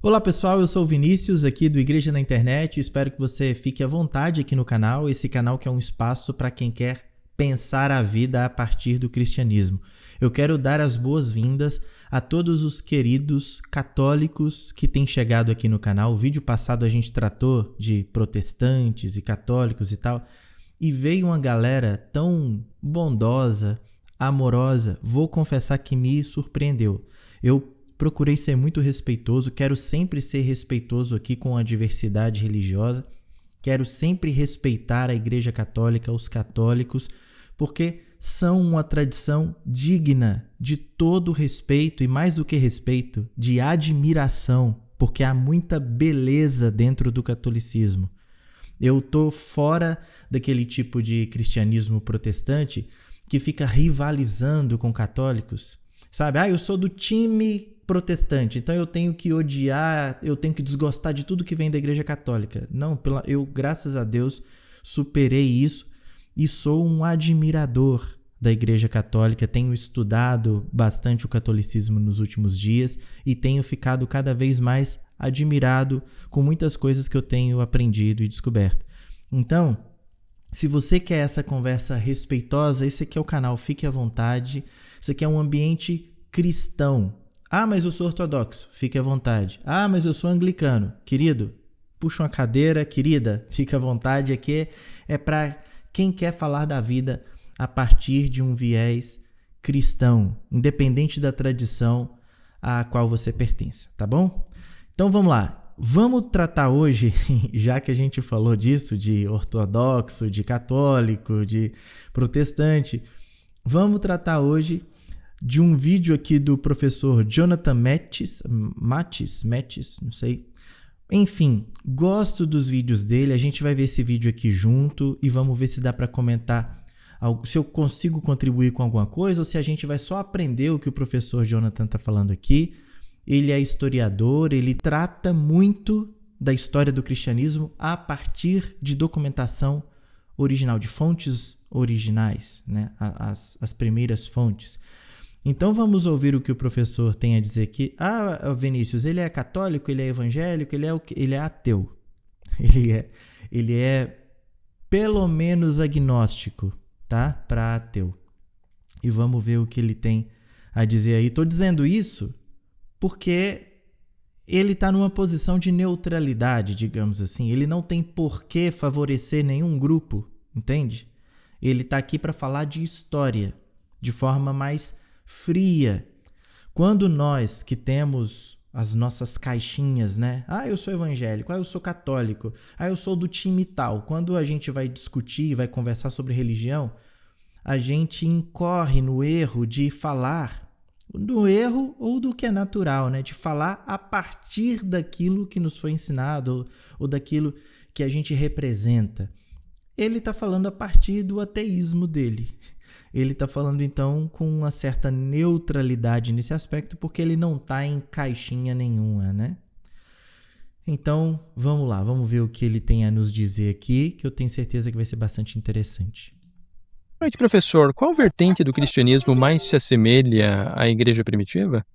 Olá pessoal, eu sou o Vinícius aqui do Igreja na Internet. Espero que você fique à vontade aqui no canal. Esse canal que é um espaço para quem quer pensar a vida a partir do cristianismo. Eu quero dar as boas-vindas a todos os queridos católicos que têm chegado aqui no canal. O vídeo passado a gente tratou de protestantes e católicos e tal, e veio uma galera tão bondosa, amorosa. Vou confessar que me surpreendeu. Eu procurei ser muito respeitoso, quero sempre ser respeitoso aqui com a diversidade religiosa, quero sempre respeitar a Igreja Católica, os católicos, porque são uma tradição digna de todo respeito e, mais do que respeito, de admiração, porque há muita beleza dentro do catolicismo. Eu estou fora daquele tipo de cristianismo protestante que fica rivalizando com católicos. Sabe, eu sou do time protestante, então eu tenho que odiar, eu tenho que desgostar de tudo que vem da Igreja Católica. Não, eu, graças a Deus, superei isso e sou um admirador da Igreja Católica. Tenho estudado bastante o catolicismo nos últimos dias e tenho ficado cada vez mais admirado com muitas coisas que eu tenho aprendido e descoberto. Então, se você quer essa conversa respeitosa, esse aqui é o canal, fique à vontade. Esse aqui é um ambiente cristão. Mas eu sou ortodoxo, fique à vontade. Mas eu sou anglicano. Querido, puxa uma cadeira, querida, fique à vontade. Aqui é para quem quer falar da vida a partir de um viés cristão, independente da tradição a qual você pertence, tá bom? Então vamos lá. Vamos tratar hoje, já que a gente falou disso, de ortodoxo, de católico, de protestante, vamos tratar hoje de um vídeo aqui do professor Jonathan Matis, não sei. Enfim, gosto dos vídeos dele, a gente vai ver esse vídeo aqui junto e vamos ver se dá para comentar, se eu consigo contribuir com alguma coisa ou se a gente vai só aprender o que o professor Jonathan está falando aqui. Ele é historiador, ele trata muito da história do cristianismo a partir de documentação original, de fontes originais, né? As primeiras fontes. Então vamos ouvir o que o professor tem a dizer aqui. Vinícius, ele é católico, ele é evangélico, ele é ateu. Ele é pelo menos agnóstico, tá? Para ateu. E vamos ver o que ele tem a dizer aí. Estou dizendo isso porque ele está numa posição de neutralidade, digamos assim. Ele não tem por que favorecer nenhum grupo, entende? Ele está aqui para falar de história, de forma mais fria. Quando nós que temos as nossas caixinhas, né? Eu sou evangélico, eu sou católico, eu sou do time tal. Quando a gente vai discutir, vai conversar sobre religião, a gente incorre no erro de falar do erro ou do que é natural, né? De falar a partir daquilo que nos foi ensinado ou daquilo que a gente representa. Ele está falando a partir do ateísmo dele. Ele está falando, então, com uma certa neutralidade nesse aspecto, porque ele não está em caixinha nenhuma, né? Então, vamos lá, vamos ver o que ele tem a nos dizer aqui, que eu tenho certeza que vai ser bastante interessante. Boa noite, professor. Qual vertente do cristianismo mais se assemelha à igreja primitiva?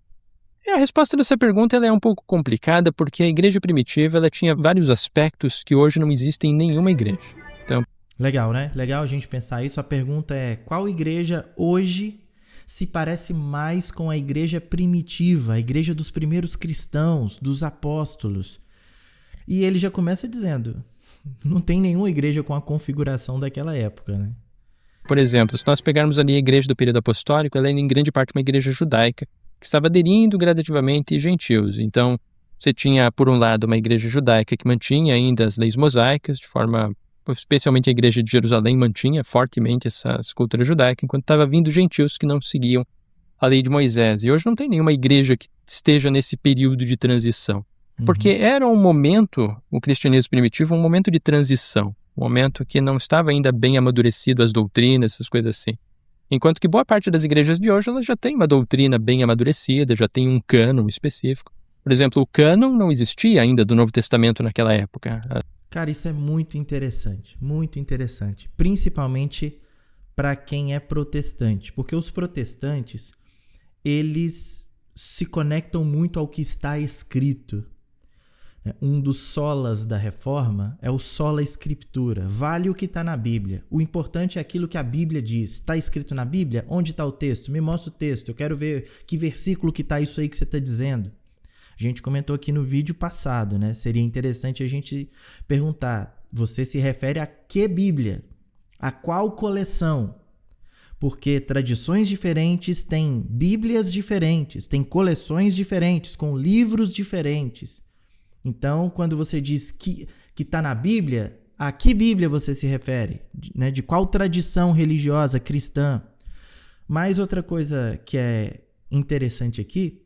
A resposta dessa pergunta ela é um pouco complicada, porque a igreja primitiva ela tinha vários aspectos que hoje não existem em nenhuma igreja. Então, legal, né? Legal a gente pensar isso. A pergunta é: qual igreja hoje se parece mais com a igreja primitiva, a igreja dos primeiros cristãos, dos apóstolos? E ele já começa dizendo: não tem nenhuma igreja com a configuração daquela época, né? Por exemplo, se nós pegarmos ali a igreja do período apostólico, ela é em grande parte uma igreja judaica, que estava aderindo gradativamente gentios. Então, você tinha, por um lado, uma igreja judaica que mantinha ainda as leis mosaicas, de forma, especialmente a igreja de Jerusalém mantinha fortemente essa cultura judaica, enquanto estava vindo gentios que não seguiam a lei de Moisés. E hoje não tem nenhuma igreja que esteja nesse período de transição. Porque era um momento, o cristianismo primitivo, um momento de transição. Um momento que não estava ainda bem amadurecido as doutrinas, essas coisas assim. Enquanto que boa parte das igrejas de hoje elas já tem uma doutrina bem amadurecida, já tem um cânon específico. Por exemplo, o cânon não existia ainda do Novo Testamento naquela época. Cara, isso é muito interessante, principalmente para quem é protestante, porque os protestantes, eles se conectam muito ao que está escrito. Um dos solas da reforma é o sola escritura. Vale o que está na Bíblia. O importante é aquilo que a Bíblia diz. Está escrito na Bíblia? Onde está o texto? Me mostra o texto. Eu quero ver que versículo que está isso aí que você está dizendo. A gente comentou aqui no vídeo passado, né? Seria interessante a gente perguntar, você se refere a que Bíblia? A qual coleção? Porque tradições diferentes têm Bíblias diferentes, têm coleções diferentes, com livros diferentes. Então, quando você diz que está na Bíblia, a que Bíblia você se refere? Né? De qual tradição religiosa cristã? Mais outra coisa que é interessante aqui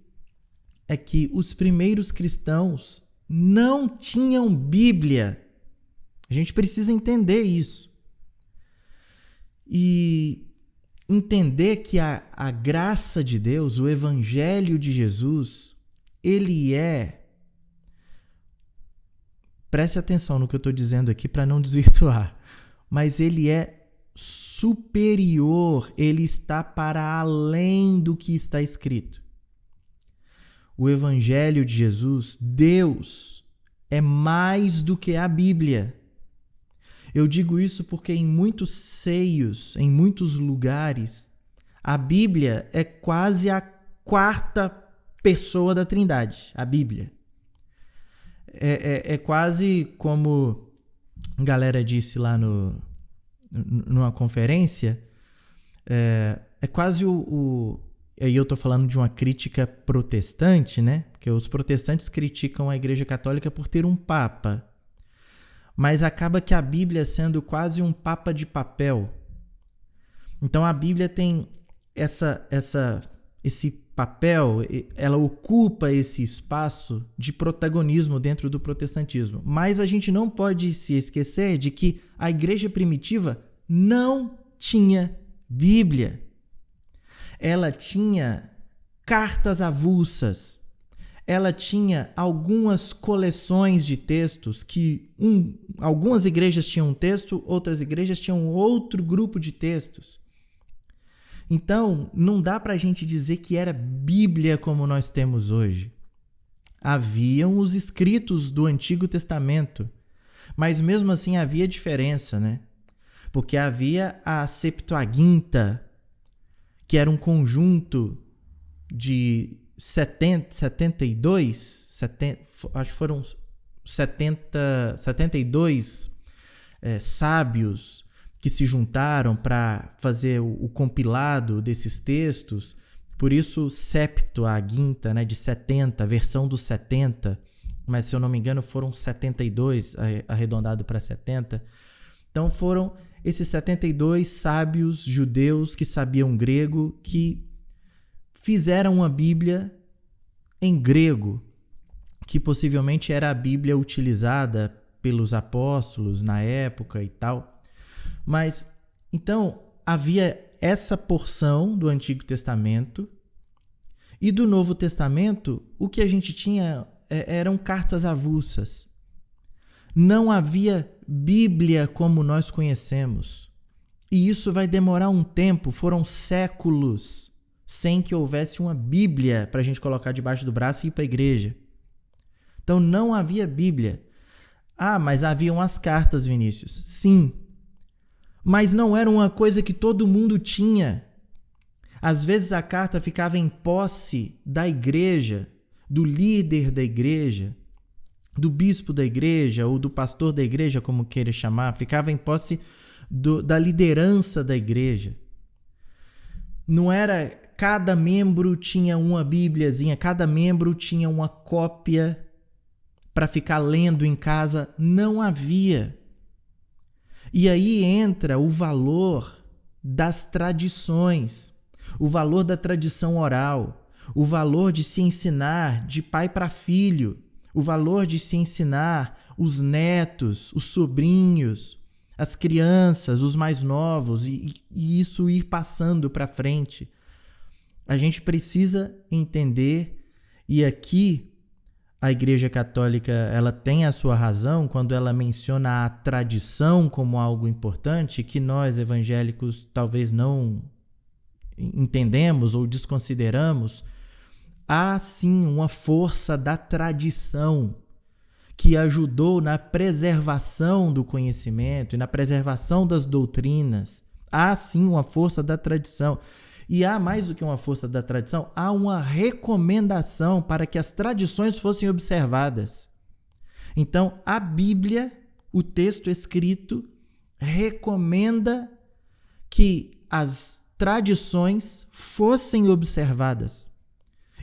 é que os primeiros cristãos não tinham Bíblia. A gente precisa entender isso. E entender que a graça de Deus, o Evangelho de Jesus, ele é... Preste atenção no que eu estou dizendo aqui para não desvirtuar. Mas ele é superior, ele está para além do que está escrito. O Evangelho de Jesus, Deus, é mais do que a Bíblia. Eu digo isso porque em muitos seios, em muitos lugares, a Bíblia é quase a quarta pessoa da Trindade, a Bíblia. É quase como a galera disse lá numa conferência, é quase aí eu estou falando de uma crítica protestante, né? Porque os protestantes criticam a Igreja Católica por ter um Papa. Mas acaba que a Bíblia sendo quase um papa de papel. Então a Bíblia tem esse papel, ela ocupa esse espaço de protagonismo dentro do protestantismo. Mas a gente não pode se esquecer de que a igreja primitiva não tinha Bíblia. Ela tinha cartas avulsas. Ela tinha algumas coleções de textos que algumas igrejas tinham um texto, outras igrejas tinham outro grupo de textos. Então, não dá para a gente dizer que era Bíblia como nós temos hoje. Haviam os escritos do Antigo Testamento, mas mesmo assim havia diferença, né? Porque havia a Septuaginta, que era um conjunto de 72, acho que foram 72 sábios que se juntaram para fazer o compilado desses textos. Por isso, Septuaginta, né, de 70, versão dos 70, mas se eu não me engano foram 72, arredondado para 70. Então foram esses 72 sábios judeus que sabiam grego, que fizeram uma Bíblia em grego, que possivelmente era a Bíblia utilizada pelos apóstolos na época e tal. Mas, então, havia essa porção do Antigo Testamento, e do Novo Testamento, o que a gente tinha eram cartas avulsas. Não havia Bíblia como nós conhecemos. E isso vai demorar um tempo, foram séculos, sem que houvesse uma Bíblia para a gente colocar debaixo do braço e ir para a igreja. Então, não havia Bíblia. Ah, mas haviam as cartas, Vinícius. Sim. Mas não era uma coisa que todo mundo tinha. Às vezes a carta ficava em posse da igreja, do líder da igreja, do bispo da igreja ou do pastor da igreja, como queira chamar, ficava em posse da liderança da igreja. Não era cada membro tinha uma bíbliazinha, cada membro tinha uma cópia para ficar lendo em casa. Não havia. E aí entra o valor das tradições, o valor da tradição oral, o valor de se ensinar de pai para filho, o valor de se ensinar os netos, os sobrinhos, as crianças, os mais novos, e isso ir passando para frente. A gente precisa entender, e aqui a Igreja Católica ela tem a sua razão quando ela menciona a tradição como algo importante, que nós evangélicos talvez não entendemos ou desconsideramos. Há sim uma força da tradição que ajudou na preservação do conhecimento e na preservação das doutrinas. Há sim uma força da tradição. E há mais do que uma força da tradição, há uma recomendação para que as tradições fossem observadas. Então, a Bíblia, o texto escrito, recomenda que as tradições fossem observadas.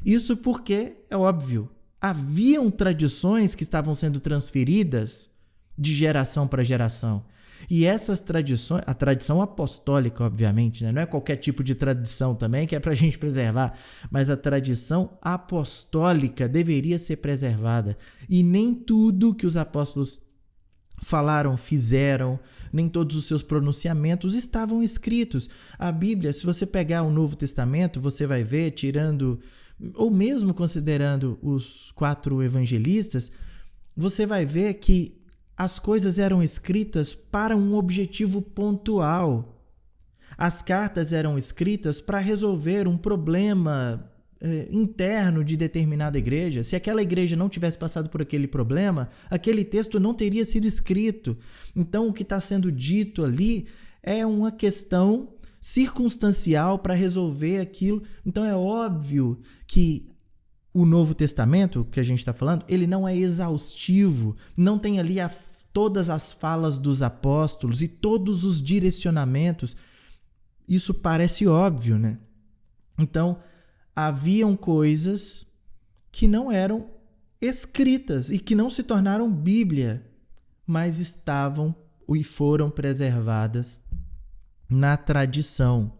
Isso porque, é óbvio, haviam tradições que estavam sendo transferidas de geração para geração. E essas tradições, a tradição apostólica, obviamente, né? Não é qualquer tipo de tradição também que é para a gente preservar, mas a tradição apostólica deveria ser preservada. E nem tudo que os apóstolos falaram, fizeram, nem todos os seus pronunciamentos estavam escritos. A Bíblia, se você pegar o Novo Testamento, você vai ver, tirando, ou mesmo considerando os 4 evangelistas, você vai ver que as coisas eram escritas para um objetivo pontual. As cartas eram escritas para resolver um problema interno de determinada igreja. Se aquela igreja não tivesse passado por aquele problema, aquele texto não teria sido escrito. Então, o que está sendo dito ali é uma questão circunstancial para resolver aquilo. Então, é óbvio que o Novo Testamento, que a gente está falando, ele não é exaustivo, não tem ali todas as falas dos apóstolos e todos os direcionamentos. Isso parece óbvio, né? Então, haviam coisas que não eram escritas e que não se tornaram Bíblia, mas estavam e foram preservadas na tradição.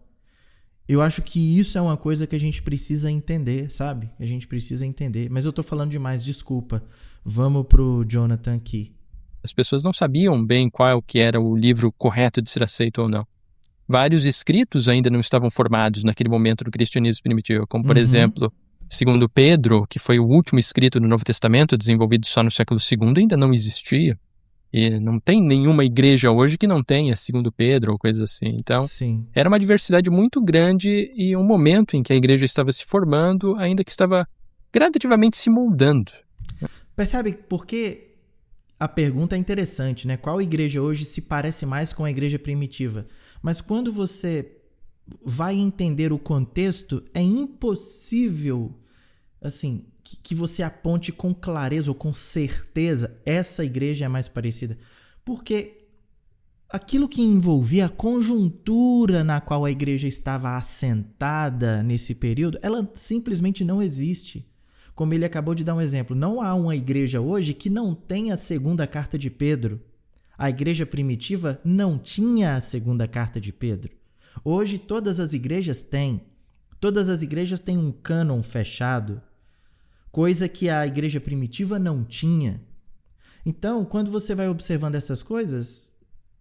Eu acho que isso é uma coisa que a gente precisa entender, sabe? A gente precisa entender. Mas eu estou falando demais, desculpa. Vamos pro Jonathan aqui. As pessoas não sabiam bem qual que era o livro correto de ser aceito ou não. Vários escritos ainda não estavam formados naquele momento do cristianismo primitivo, como, por exemplo, segundo Pedro, que foi o último escrito do Novo Testamento, desenvolvido só no século II, ainda não existia. E não tem nenhuma igreja hoje que não tenha segundo Pedro ou coisa assim. Então, Sim. Era uma diversidade muito grande e um momento em que a igreja estava se formando, ainda que estava gradativamente se moldando. Percebe por que a pergunta é interessante, né? Qual igreja hoje se parece mais com a igreja primitiva? Mas quando você vai entender o contexto, é impossível, assim, que você aponte com clareza ou com certeza essa igreja é mais parecida. Porque aquilo que envolvia a conjuntura na qual a igreja estava assentada nesse período, ela simplesmente não existe. Como ele acabou de dar um exemplo, não há uma igreja hoje que não tenha a segunda carta de Pedro. A igreja primitiva não tinha a segunda carta de Pedro. Hoje todas as igrejas têm. Todas as igrejas têm um cânon fechado, coisa que a igreja primitiva não tinha. Então, quando você vai observando essas coisas,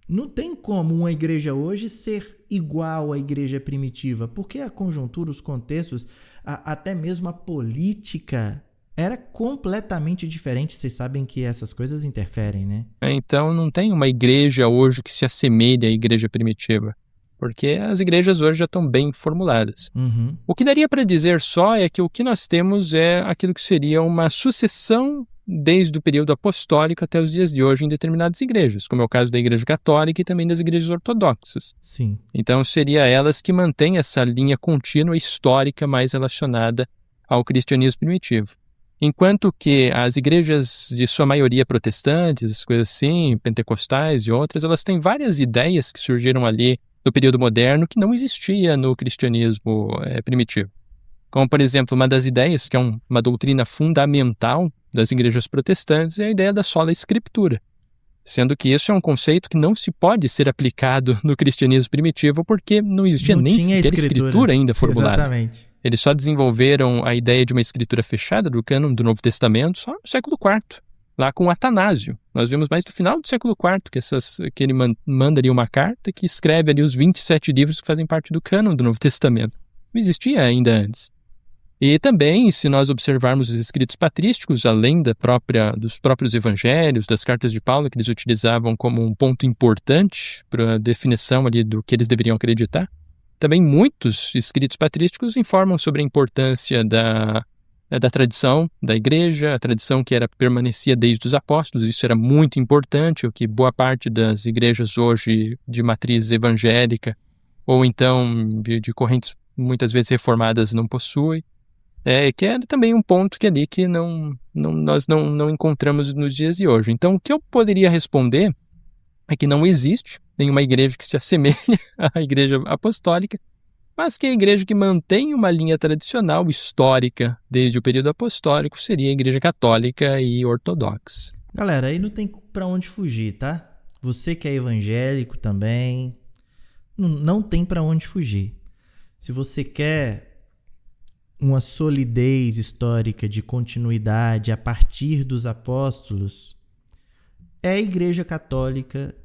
não tem como uma igreja hoje ser igual à igreja primitiva, porque a conjuntura, os contextos, até mesmo a política era completamente diferente. Vocês sabem que essas coisas interferem, né? Então não tem uma igreja hoje que se assemelhe à igreja primitiva, porque as igrejas hoje já estão bem formuladas. O que daria para dizer só é que o que nós temos é aquilo que seria uma sucessão desde o período apostólico até os dias de hoje em determinadas igrejas, como é o caso da Igreja Católica e também das igrejas ortodoxas. Sim. Então, seria elas que mantêm essa linha contínua histórica mais relacionada ao cristianismo primitivo. Enquanto que as igrejas, de sua maioria protestantes, coisas assim, pentecostais e outras, elas têm várias ideias que surgiram ali no período moderno que não existia no cristianismo primitivo. Como, por exemplo, uma das ideias, que é uma doutrina fundamental das igrejas protestantes, é a ideia da sola escritura, sendo que isso é um conceito que não se pode ser aplicado no cristianismo primitivo porque não existia nem sequer escritura ainda formulada. Exatamente. Eles só desenvolveram a ideia de uma escritura fechada do cânon do Novo Testamento só no século IV, lá com Atanásio. Nós vemos mais no final do século IV que ele manda ali uma carta que escreve ali os 27 livros que fazem parte do cânon do Novo Testamento. Não existia ainda antes. E também, se nós observarmos os escritos patrísticos, além dos próprios evangelhos, das cartas de Paulo, que eles utilizavam como um ponto importante para a definição ali do que eles deveriam acreditar, também muitos escritos patrísticos informam sobre a importância da da tradição da igreja, a tradição que permanecia desde os apóstolos. Isso era muito importante, o que boa parte das igrejas hoje de matriz evangélica ou então de correntes muitas vezes reformadas não possui. Que era também um ponto que ali que nós não encontramos nos dias de hoje. Então, o que eu poderia responder é que não existe nenhuma igreja que se assemelhe à igreja apostólica, mas que a igreja que mantém uma linha tradicional histórica desde o período apostólico seria a igreja católica e ortodoxa. Galera, aí não tem pra onde fugir, tá? Você que é evangélico também, não tem pra onde fugir. Se você quer uma solidez histórica de continuidade a partir dos apóstolos, é a igreja católica,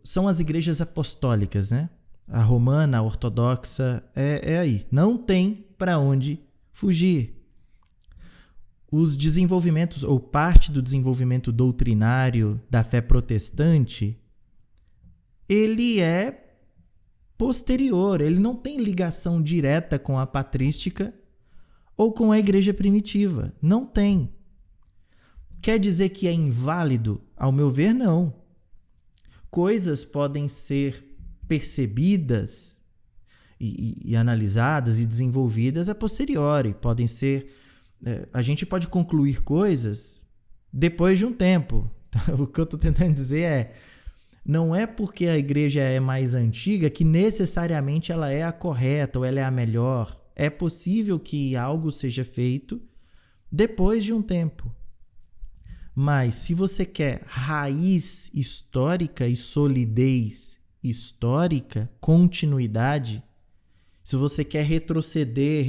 são as igrejas apostólicas, né? A romana, a ortodoxa, é aí. Não tem para onde fugir. Os desenvolvimentos, ou parte do desenvolvimento doutrinário da fé protestante, ele é posterior, ele não tem ligação direta com a patrística ou com a igreja primitiva. Não tem. Quer dizer que é inválido? Ao meu ver, não. Coisas podem ser percebidas e analisadas e desenvolvidas a posteriori. Podem ser... a gente pode concluir coisas depois de um tempo. O que eu estou tentando dizer é... Não é porque a igreja é mais antiga que necessariamente ela é a correta ou ela é a melhor. É possível que algo seja feito depois de um tempo. Mas se você quer raiz histórica e solidez histórica, continuidade, se você quer retroceder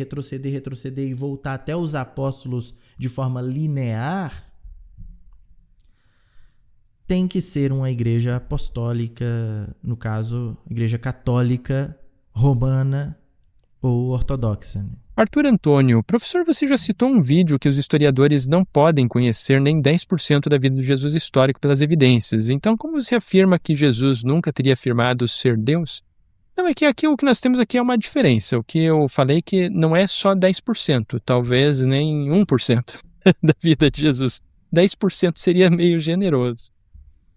e voltar até os apóstolos de forma linear, tem que ser uma igreja apostólica, no caso, igreja católica, romana ou ortodoxa. Arthur Antônio, professor, você já citou um vídeo que os historiadores não podem conhecer nem 10% da vida de Jesus histórico pelas evidências. Então, como você afirma que Jesus nunca teria afirmado ser Deus? Não, é que aqui o que nós temos aqui é uma diferença. O que eu falei que não é só 10%, talvez nem 1% da vida de Jesus. 10% seria meio generoso.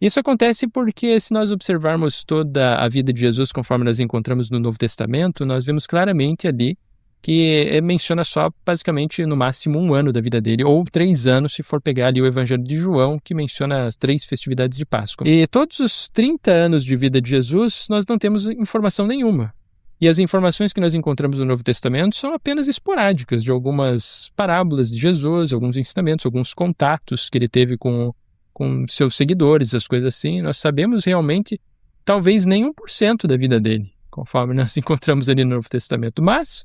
Isso acontece porque, se nós observarmos toda a vida de Jesus conforme nós encontramos no Novo Testamento, nós vemos claramente ali que menciona só, basicamente, no máximo 1 ano da vida dele, ou 3 anos, se for pegar ali o Evangelho de João, que menciona as 3 festividades de Páscoa. E todos os 30 anos de vida de Jesus, nós não temos informação nenhuma. E as informações que nós encontramos no Novo Testamento são apenas esporádicas, de algumas parábolas de Jesus, alguns ensinamentos, alguns contatos que ele teve com seus seguidores, as coisas assim. Nós sabemos realmente, talvez nem 1% da vida dele, conforme nós encontramos ali no Novo Testamento. Mas,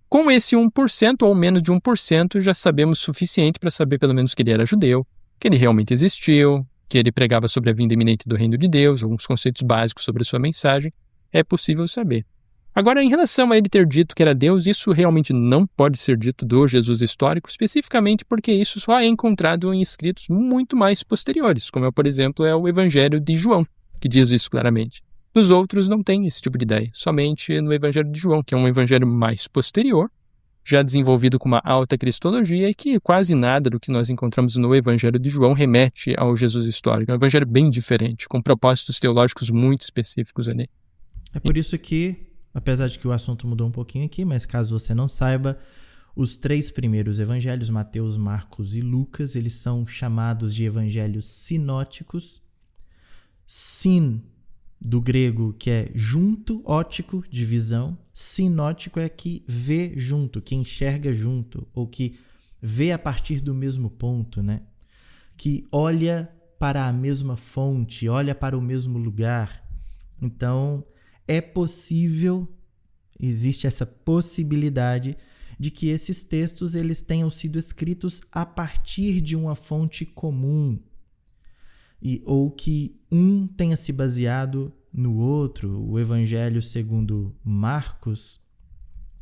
com esse 1% ou menos de 1%, já sabemos o suficiente para saber pelo menos que ele era judeu, que ele realmente existiu, que ele pregava sobre a vinda iminente do reino de Deus, alguns conceitos básicos sobre a sua mensagem. É possível saber. Agora, em relação a ele ter dito que era Deus, isso realmente não pode ser dito do Jesus histórico, especificamente porque isso só é encontrado em escritos muito mais posteriores, como, por exemplo, é o Evangelho de João, que diz isso claramente. Nos outros não tem esse tipo de ideia, somente no Evangelho de João, que é um evangelho mais posterior, já desenvolvido com uma alta cristologia e que quase nada do que nós encontramos no Evangelho de João remete ao Jesus histórico. É um evangelho bem diferente, com propósitos teológicos muito específicos ali. É por isso que, apesar de que o assunto mudou um pouquinho aqui, mas caso você não saiba, os 3 primeiros evangelhos, Mateus, Marcos e Lucas, eles são chamados de evangelhos sinóticos. Sin, do grego, que é junto, ótico, de visão. Sinótico é que vê junto, que enxerga junto, ou que vê a partir do mesmo ponto, né? Que olha para a mesma fonte, olha para o mesmo lugar. Então, é possível, existe essa possibilidade de que esses textos eles tenham sido escritos a partir de uma fonte comum, ou que um tenha se baseado no outro. O Evangelho segundo Marcos,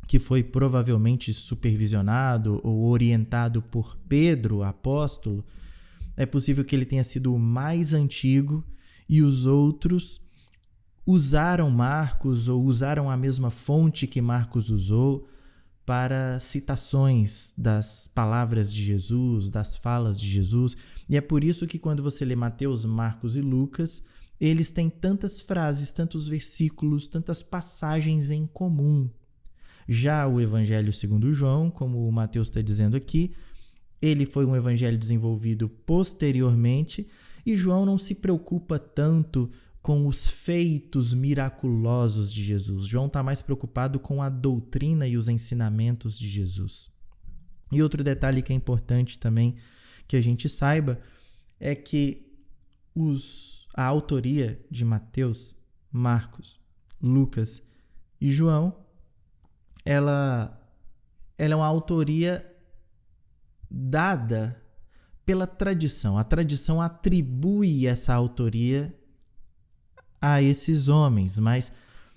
que foi provavelmente supervisionado ou orientado por Pedro, apóstolo, é possível que ele tenha sido o mais antigo e os outros usaram Marcos ou usaram a mesma fonte que Marcos usou para citações das palavras de Jesus, das falas de Jesus. E é por isso que quando você lê Mateus, Marcos e Lucas, eles têm tantas frases, tantos versículos, tantas passagens em comum. Já o Evangelho segundo João, como o Mateus está dizendo aqui, ele foi um evangelho desenvolvido posteriormente e João não se preocupa tanto com os feitos miraculosos de Jesus. João está mais preocupado com a doutrina e os ensinamentos de Jesus. E outro detalhe que é importante também que a gente saiba é que a autoria de Mateus, Marcos, Lucas e João, ela é uma autoria dada pela tradição. A tradição atribui essa autoria a esses homens, mas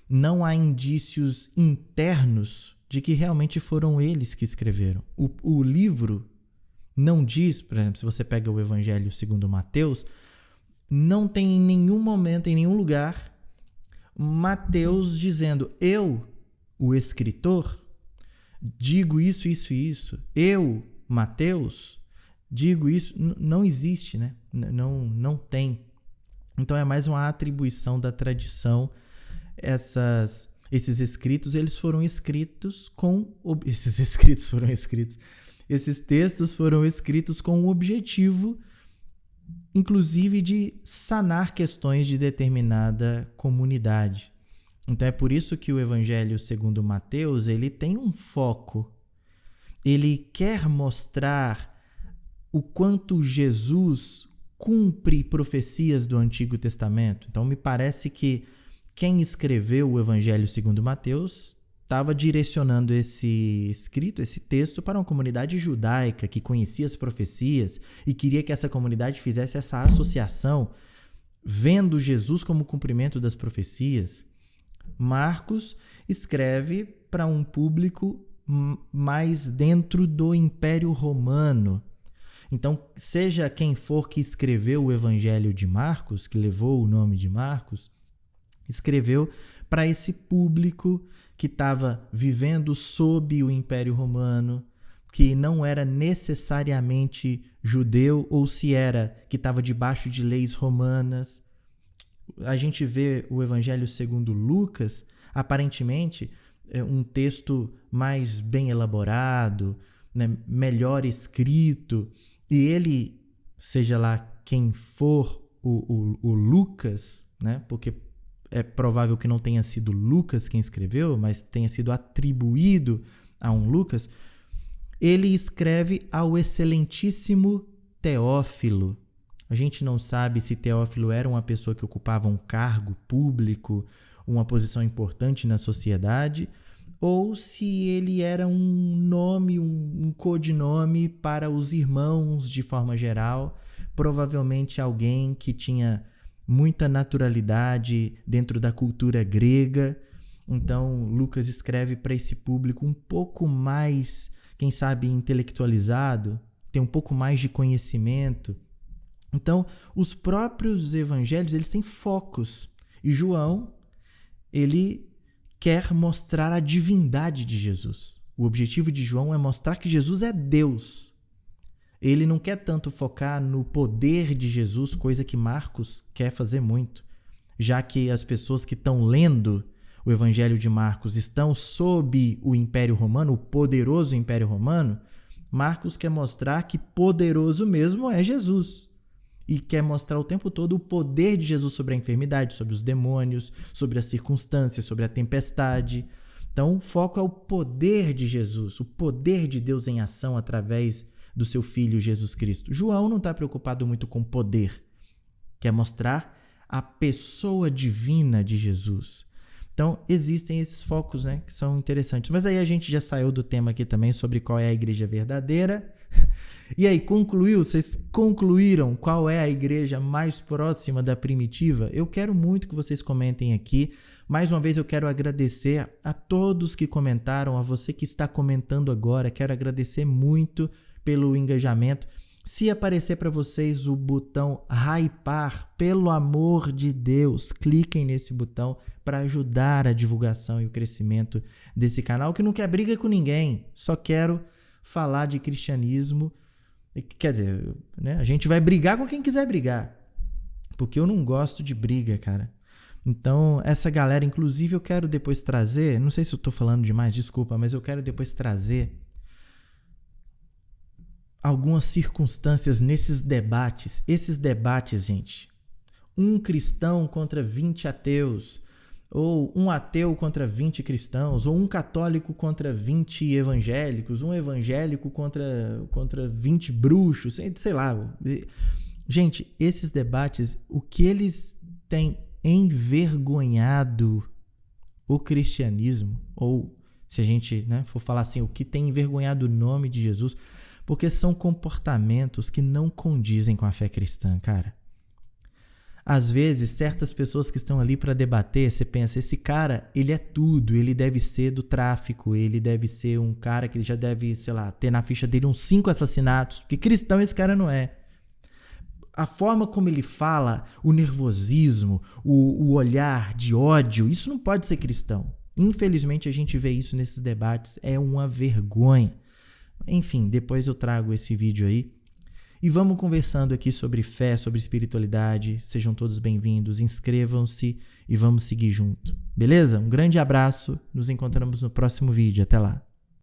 não há indícios internos de que realmente foram eles que escreveram. O livro não diz, por exemplo, se você pega o Evangelho segundo Mateus, não tem em nenhum momento, em nenhum lugar, Mateus dizendo: eu, o escritor, digo isso, isso e isso. Eu, Mateus, digo isso. Não existe, né? Não tem. Então é mais uma atribuição da tradição. Esses escritos, eles foram escritos com... Esses textos foram escritos com o objetivo, inclusive, de sanar questões de determinada comunidade. Então é por isso que o Evangelho segundo Mateus, ele tem um foco. Ele quer mostrar o quanto Jesus cumpre profecias do Antigo Testamento. Então me parece que quem escreveu o Evangelho segundo Mateus estava direcionando esse escrito, esse texto, para uma comunidade judaica que conhecia as profecias e queria que essa comunidade fizesse essa associação, vendo Jesus como cumprimento das profecias. Marcos escreve para um público mais dentro do Império Romano. Então, seja quem for que escreveu o Evangelho de Marcos, que levou o nome de Marcos, escreveu para esse público que estava vivendo sob o Império Romano, que não era necessariamente judeu, ou se era, que estava debaixo de leis romanas. A gente vê o Evangelho segundo Lucas, aparentemente, é um texto mais bem elaborado, né, melhor escrito, e ele, seja lá quem for o Lucas, né, porque é provável que não tenha sido Lucas quem escreveu, mas tenha sido atribuído a um Lucas, ele escreve ao excelentíssimo Teófilo. A gente não sabe se Teófilo era uma pessoa que ocupava um cargo público, uma posição importante na sociedade, ou se ele era um nome, um codinome para os irmãos de forma geral, provavelmente alguém que tinha muita naturalidade dentro da cultura grega. Então, Lucas escreve para esse público um pouco mais, quem sabe, intelectualizado, tem um pouco mais de conhecimento. Então, os próprios evangelhos, eles têm focos. E João, ele quer mostrar a divindade de Jesus. O objetivo de João é mostrar que Jesus é Deus. Ele não quer tanto focar no poder de Jesus, coisa que Marcos quer fazer muito, já que as pessoas que estão lendo o Evangelho de Marcos estão sob o Império Romano, o poderoso Império Romano. Marcos quer mostrar que poderoso mesmo é Jesus. E quer mostrar o tempo todo o poder de Jesus sobre a enfermidade, sobre os demônios, sobre as circunstâncias, sobre a tempestade. Então, o foco é o poder de Jesus, o poder de Deus em ação através do seu Filho Jesus Cristo. João não está preocupado muito com poder. Quer mostrar a pessoa divina de Jesus. Então, existem esses focos, né, que são interessantes. Mas aí a gente já saiu do tema aqui também sobre qual é a igreja verdadeira. E aí, vocês concluíram qual é a igreja mais próxima da primitiva? Eu quero muito que vocês comentem aqui. Mais uma vez eu quero agradecer a todos que comentaram, a você que está comentando agora. Quero agradecer muito pelo engajamento. Se aparecer para vocês o botão hypar, pelo amor de Deus, cliquem nesse botão para ajudar a divulgação e o crescimento desse canal, que não quer briga com ninguém, só quero falar de cristianismo. Quer dizer, né, a gente vai brigar com quem quiser brigar, porque eu não gosto de briga, cara. Então, essa galera, inclusive, eu quero depois trazer, não sei se eu tô falando demais, desculpa, mas eu quero depois trazer algumas circunstâncias nesses debates. Esses debates, gente, um cristão contra 20 ateus, ou um ateu contra 20 cristãos, ou um católico contra 20 evangélicos, um evangélico contra 20 bruxos, sei lá. Gente, esses debates, o que eles têm envergonhado o cristianismo, ou se a gente, né, for falar assim, o que tem envergonhado o nome de Jesus, porque são comportamentos que não condizem com a fé cristã, cara. Às vezes, certas pessoas que estão ali para debater, você pensa, esse cara, ele é tudo, ele deve ser do tráfico, ele deve ser um cara que já deve, sei lá, ter na ficha dele uns 5 assassinatos, porque cristão esse cara não é. A forma como ele fala, o nervosismo, o olhar de ódio, isso não pode ser cristão. Infelizmente, a gente vê isso nesses debates, é uma vergonha. Enfim, depois eu trago esse vídeo aí. E vamos conversando aqui sobre fé, sobre espiritualidade. Sejam todos bem-vindos, inscrevam-se e vamos seguir junto. Beleza? Um grande abraço, nos encontramos no próximo vídeo. Até lá.